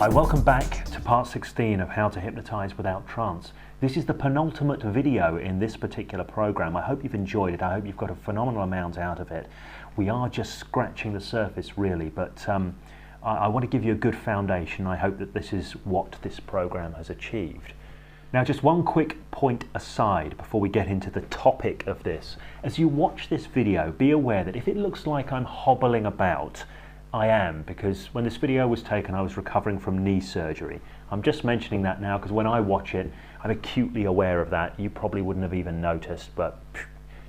Hi, welcome back to part 16 of How to Hypnotize Without Trance. This is the penultimate video in this particular program. I hope you've enjoyed it. I hope you've got a phenomenal amount out of it. We are just scratching the surface really, but I want to give you a good foundation. I hope that this is what this program has achieved. Now, just one quick point aside before we get into the topic of this. As you watch this video, be aware that if it looks like I'm hobbling about, I am, because when this video was taken I was recovering from knee surgery. I'm just mentioning that now because when I watch it I'm acutely aware of that. You probably wouldn't have even noticed, but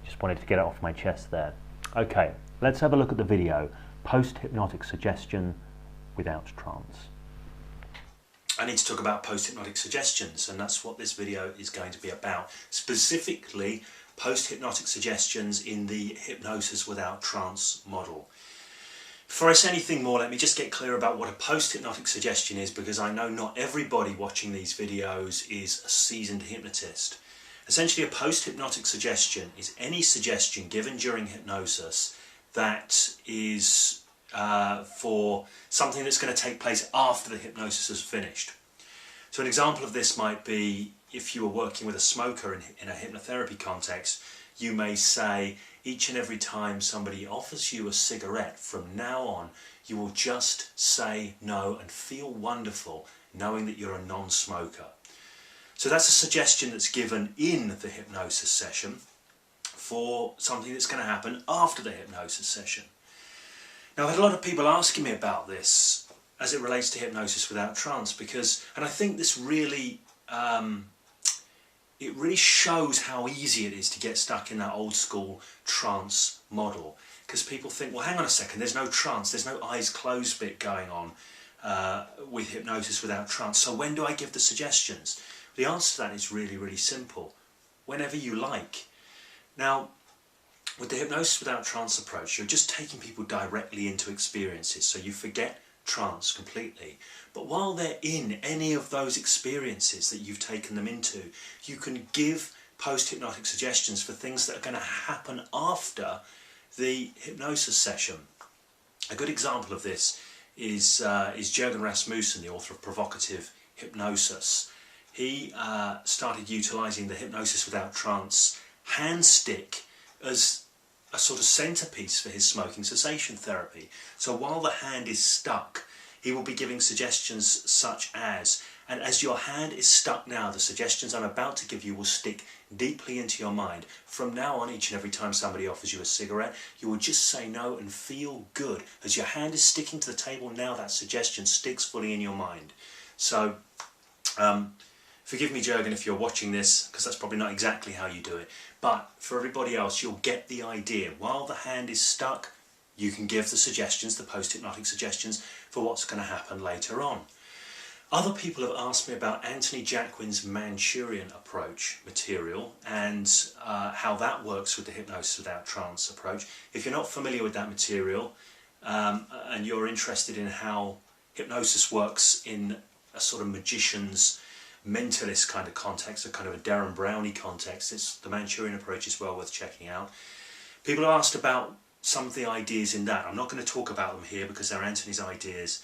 just wanted to get it off my chest there. Okay, let's have a look at the video. Post-Hypnotic Suggestion Without Trance. I need to talk about post-hypnotic suggestions, and that's what this video is going to be about. Specifically, post-hypnotic suggestions in the Hypnosis Without Trance model. Before I say anything more, let me just get clear about what a post-hypnotic suggestion is, because I know not everybody watching these videos is a seasoned hypnotist. Essentially, a post-hypnotic suggestion is any suggestion given during hypnosis that is for something that's going to take place after the hypnosis is finished. So an example of this might be if you were working with a smoker in a hypnotherapy context, you may say, each and every time somebody offers you a cigarette, from now on you will just say no and feel wonderful knowing that you're a non-smoker. So that's a suggestion that's given in the hypnosis session for something that's going to happen after the hypnosis session. Now, I've had a lot of people asking me about this as it relates to Hypnosis Without Trance, and I think this really it really shows how easy it is to get stuck in that old school trance model, because people think, well, hang on a second, there's no trance, there's no eyes closed bit going on with Hypnosis Without Trance, so when do I give the suggestions? The answer to that is really, really simple. Whenever you like. Now, with the Hypnosis Without Trance approach, you're just taking people directly into experiences, so you forget trance completely. But while they're in any of those experiences that you've taken them into, you can give post-hypnotic suggestions for things that are going to happen after the hypnosis session. A good example of this is Jürgen Rasmussen, the author of Provocative Hypnosis. He started utilising the Hypnosis Without Trance hand stick as a sort of centerpiece for his smoking cessation therapy. So while the hand is stuck, he will be giving suggestions such as, and as your hand is stuck now, the suggestions I'm about to give you will stick deeply into your mind. From now on, each and every time somebody offers you a cigarette, you will just say no and feel good. As your hand is sticking to the table now, that suggestion sticks fully in your mind. So, forgive me, Jürgen, if you're watching this, because that's probably not exactly how you do it. But for everybody else, you'll get the idea. While the hand is stuck, you can give the suggestions, the post-hypnotic suggestions, for what's going to happen later on. Other people have asked me about Anthony Jacquin's Manchurian approach material and how that works with the Hypnosis Without Trance approach. If you're not familiar with that material and you're interested in how hypnosis works in a sort of magician's mentalist kind of context, a kind of a Darren Brownie context, the Manchurian approach is well worth checking out. People have asked about some of the ideas in that. I'm not going to talk about them here because they're Anthony's ideas,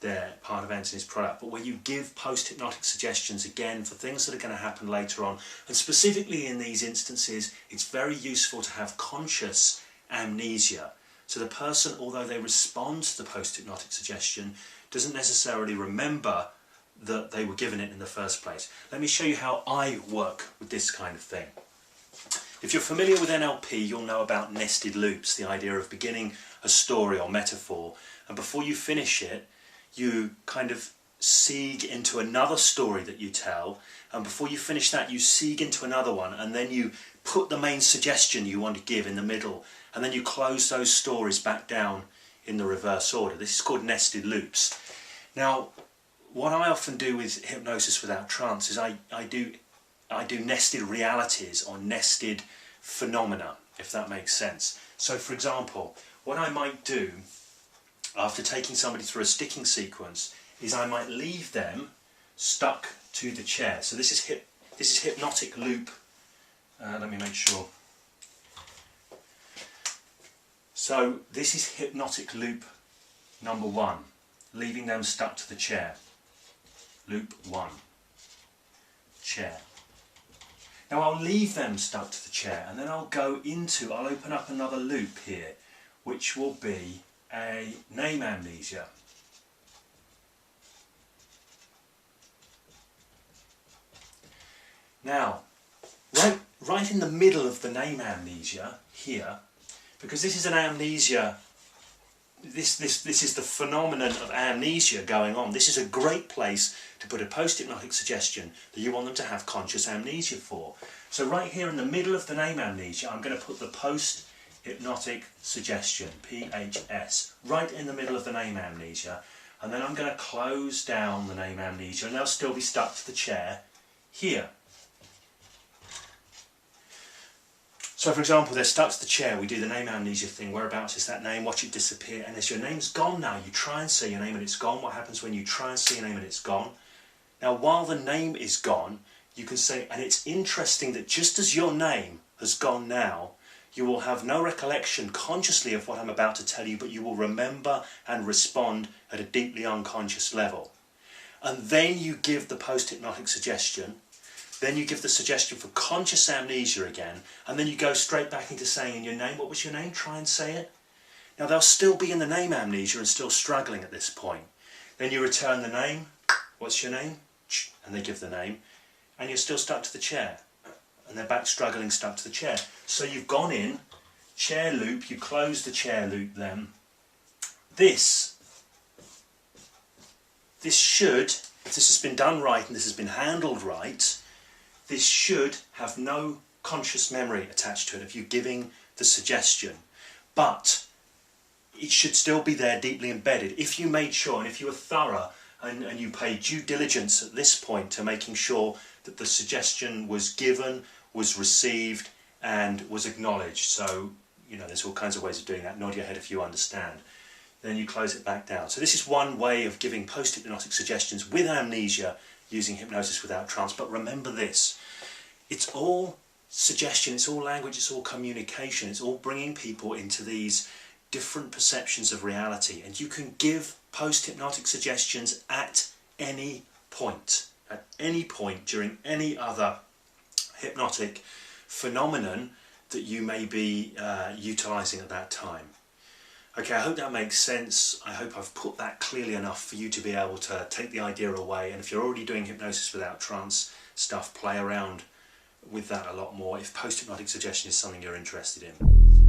they're part of Anthony's product, but where you give post-hypnotic suggestions again for things that are going to happen later on, and specifically in these instances it's very useful to have conscious amnesia. So the person, although they respond to the post-hypnotic suggestion, doesn't necessarily remember that they were given it in the first place. Let me show you how I work with this kind of thing. If you're familiar with NLP, you'll know about nested loops, the idea of beginning a story or metaphor, and before you finish it, you kind of seeg into another story that you tell, and before you finish that, you seeg into another one, and then you put the main suggestion you want to give in the middle, and then you close those stories back down in the reverse order. This is called nested loops. Now, what I often do with Hypnosis Without Trance is I do nested realities or nested phenomena, if that makes sense. So for example, what I might do after taking somebody through a sticking sequence is I might leave them stuck to the chair. So this is hypnotic loop. Let me make sure. So this is hypnotic loop number 1, leaving them stuck to the chair. loop 1, chair. Now I'll leave them stuck to the chair, and then I'll open up another loop here, which will be a name amnesia. Now, right in the middle of the name amnesia here, because this is an amnesia, this is the phenomenon of amnesia going on. This is a great place to put a post-hypnotic suggestion that you want them to have conscious amnesia for. So right here in the middle of the name amnesia, I'm going to put the post-hypnotic suggestion, PHS, right in the middle of the name amnesia, and then I'm going to close down the name amnesia, and they'll still be stuck to the chair here. So for example, they're stuck to the chair, we do the name amnesia thing, whereabouts is that name, watch it disappear, and as your name's gone now, you try and say your name and it's gone. What happens when you try and say your name and it's gone? Now while the name is gone, you can say, and it's interesting that just as your name has gone now, you will have no recollection consciously of what I'm about to tell you, but you will remember and respond at a deeply unconscious level. And then you give the post-hypnotic suggestion. Then you give the suggestion for conscious amnesia again, and then you go straight back into saying in your name, what was your name? Try and say it. Now they'll still be in the name amnesia and still struggling at this point. Then you return the name, what's your name? And they give the name, and you're still stuck to the chair. And they're back struggling, stuck to the chair. So you've gone in, chair loop, you close the chair loop then. This should, if this has been done right and this has been handled right, this should have no conscious memory attached to it if you're giving the suggestion, but it should still be there deeply embedded. If you made sure, and if you were thorough and you paid due diligence at this point to making sure that the suggestion was given, was received and was acknowledged. So, you know, there's all kinds of ways of doing that. Nod your head if you understand. Then you close it back down. So this is one way of giving post-hypnotic suggestions with amnesia using Hypnosis Without Trance. But remember this, it's all suggestion, it's all language, it's all communication, it's all bringing people into these different perceptions of reality. And you can give post-hypnotic suggestions at any point during any other hypnotic phenomenon that you may be utilising at that time. Okay, I hope that makes sense. I hope I've put that clearly enough for you to be able to take the idea away. And if you're already doing Hypnosis Without Trance stuff, play around with that a lot more if post-hypnotic suggestion is something you're interested in.